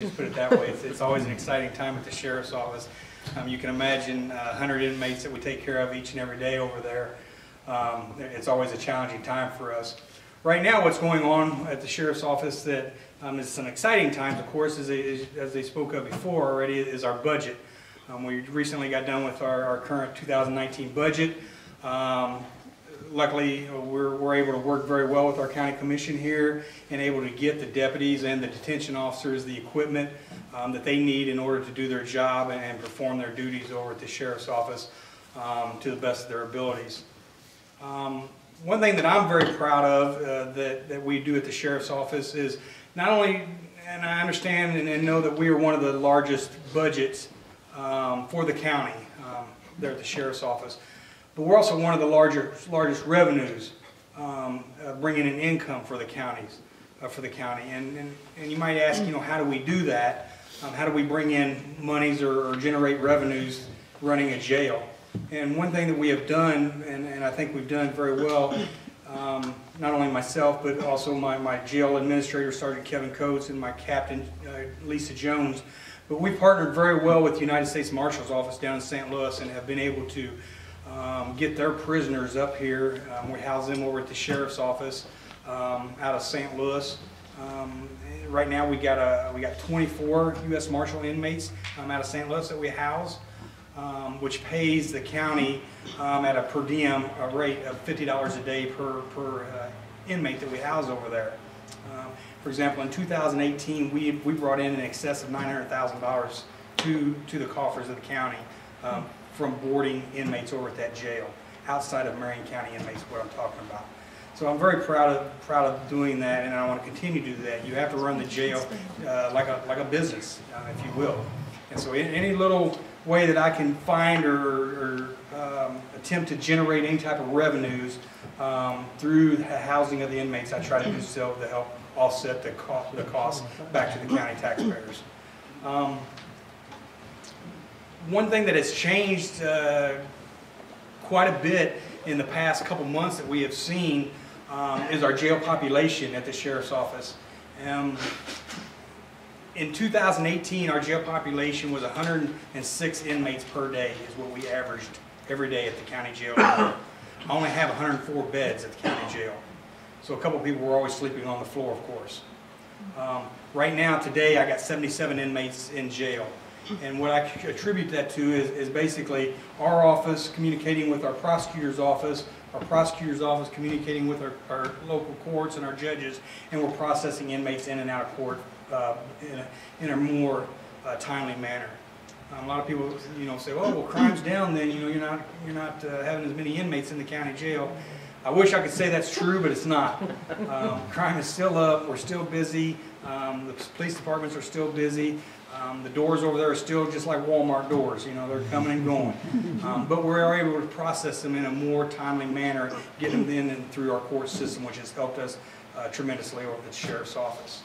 Just put it that way. It's always an exciting time at the Sheriff's Office. You can imagine 100 inmates that we take care of each and every day over there. It's always a challenging time for us. Right now, what's going on at the Sheriff's Office that is some exciting times, of course, as they spoke of before already, is our budget. We recently got done with our current 2019 budget. Luckily, we're able to work very well with our county commission here and able to get the deputies and the detention officers the equipment that they need in order to do their job and perform their duties over at the Sheriff's Office to the best of their abilities. One thing that I'm very proud of that we do at the Sheriff's Office is not only, and I understand and know that we are one of the largest budgets for the county there at the Sheriff's Office, but we're also one of the largest revenues, bringing in income for the counties, And you might ask, how do we do that? How do we bring in monies or generate revenues running a jail? And one thing that we have done, and I think we've done very well, not only myself, but also my jail administrator, Sergeant Kevin Coates, and my captain, Lisa Jones, but we partnered very well with the United States Marshal's Office down in St. Louis and have been able to get their prisoners up here. We house them over at the Sheriff's Office out of St. Louis. Right now we got 24 U.S. Marshal inmates out of St. Louis that we house, which pays the county at a per diem rate of $50 a day per inmate that we house over there. For example, in 2018 we brought in excess of $900,000 to the coffers of the county from boarding inmates over at that jail, outside of Marion County inmates, what I'm talking about. So I'm very proud of doing that, and I want to continue to do that. You have to run the jail like a business, if you will. And so any little way that I can find or attempt to generate any type of revenues through the housing of the inmates, I try to do so to help offset the cost back to the county taxpayers. One thing that has changed quite a bit in the past couple months that we have seen is our jail population at the Sheriff's Office. In 2018, our jail population was 106 inmates per day is what we averaged every day at the county jail. I only have 104 beds at the county jail. So a couple people were always sleeping on the floor, of course. Right now, today, I got 77 inmates in jail. And what I attribute that to is basically our office communicating with our prosecutor's office communicating with our local courts and our judges, and we're processing inmates in and out of court in a more timely manner. A lot of people, say, "Oh, well, crime's down. Then you're not having as many inmates in the county jail." I wish I could say that's true, but it's not. Crime is still up. We're still busy. The police departments are still busy. The doors over there are still just like Walmart doors. They're coming and going. But we're able to process them in a more timely manner, getting them in and through our court system, which has helped us tremendously over at the Sheriff's Office.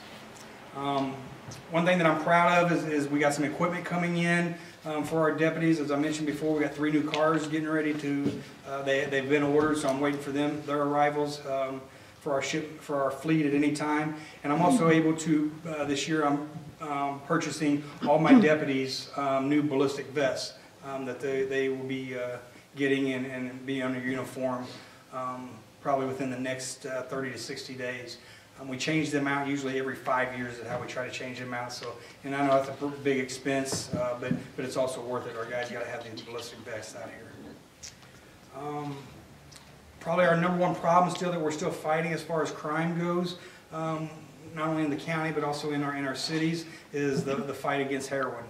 One thing that I'm proud of is we got some equipment coming in for our deputies. As I mentioned before, we got 3 new cars getting ready to, they've been ordered, so I'm waiting for their arrivals for our fleet at any time. And I'm also able to, this year I'm purchasing all my deputies new ballistic vests that they will be getting and be under uniform probably within the next 30 to 60 days. We change them out usually every 5 years is how we try to change them out. So, and I know it's a big expense, but it's also worth it. Our guys got to have these ballistic vests out here. Probably our #1 problem still that we're still fighting as far as crime goes, not only in the county but also in our cities, is the fight against heroin.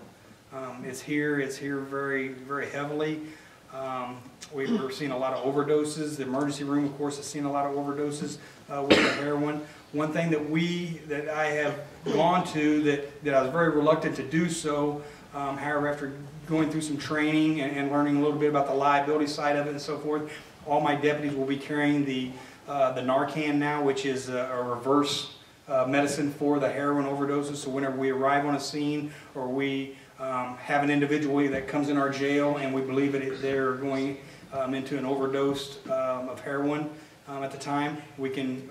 It's here very, very heavily. We're seeing a lot of overdoses. The emergency room, of course, has seen a lot of overdoses with the heroin. One thing that I have gone to that I was very reluctant to do so, however, after going through some training and learning a little bit about the liability side of it and so forth, all my deputies will be carrying the Narcan now, which is a reverse medicine for the heroin overdoses. So whenever we arrive on a scene or we have an individual that comes in our jail and we believe that they're going into an overdose of heroin, at the time, we can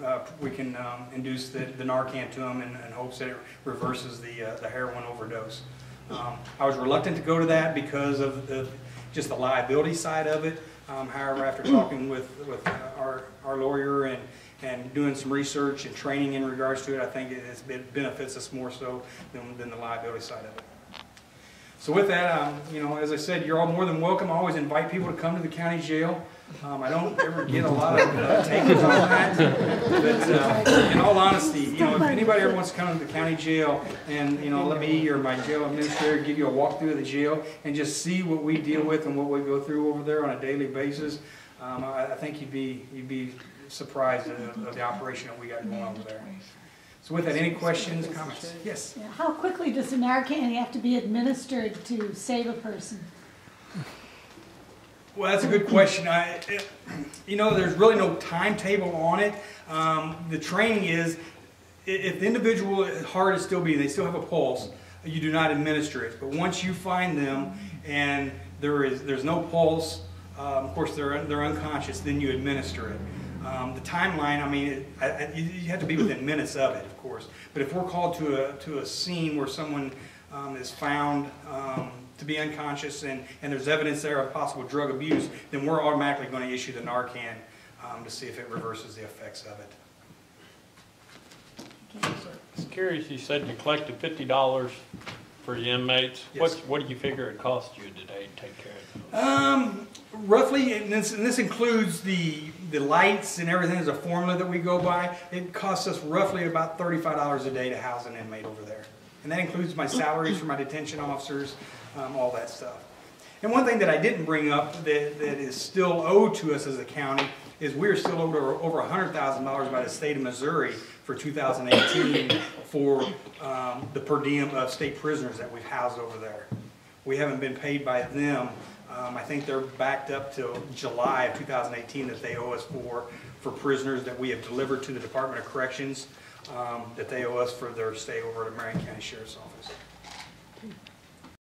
induce the Narcan to them in hopes that it reverses the heroin overdose. I was reluctant to go to that because of just the liability side of it. However, after talking with our lawyer and doing some research and training in regards to it, I think it benefits us more so than the liability side of it. So with that, as I said, you're all more than welcome. I always invite people to come to the county jail. I don't ever get a lot of takers on that, but in all honesty, if anybody ever wants to come to the county jail and, let me or my jail administrator give you a walkthrough of the jail and just see what we deal with and what we go through over there on a daily basis, I think you'd be surprised of the operation that we got going on over there. So with that, any questions, comments? Yes? Yeah. How quickly does the Narcan have to be administered to save a person? Well, that's a good question. There's really no timetable on it. The training is, if the individual's heart is still beating, they still have a pulse, you do not administer it. But once you find them and there's no pulse, of course they're unconscious, then you administer it. The timeline, you have to be within minutes of it, of course. But if we're called to a scene where someone is found to be unconscious and there's evidence there of possible drug abuse, then we're automatically going to issue the Narcan to see if it reverses the effects of it. Okay. I was curious, you said you collected $50 for the inmates. Yes. What do you figure it cost you today to take care of them? Roughly, and this includes the lights and everything as a formula that we go by, it costs us roughly about $35 a day to house an inmate over there. And that includes my salaries for my detention officers, all that stuff. And one thing that I didn't bring up that is still owed to us as a county is we're still owed over $100,000 by the state of Missouri for 2018 for the per diem of state prisoners that we've housed over there. We haven't been paid by them. I think they're backed up till July of 2018 that they owe us for prisoners that we have delivered to the Department of Corrections that they owe us for their stay over at the Marion County Sheriff's Office.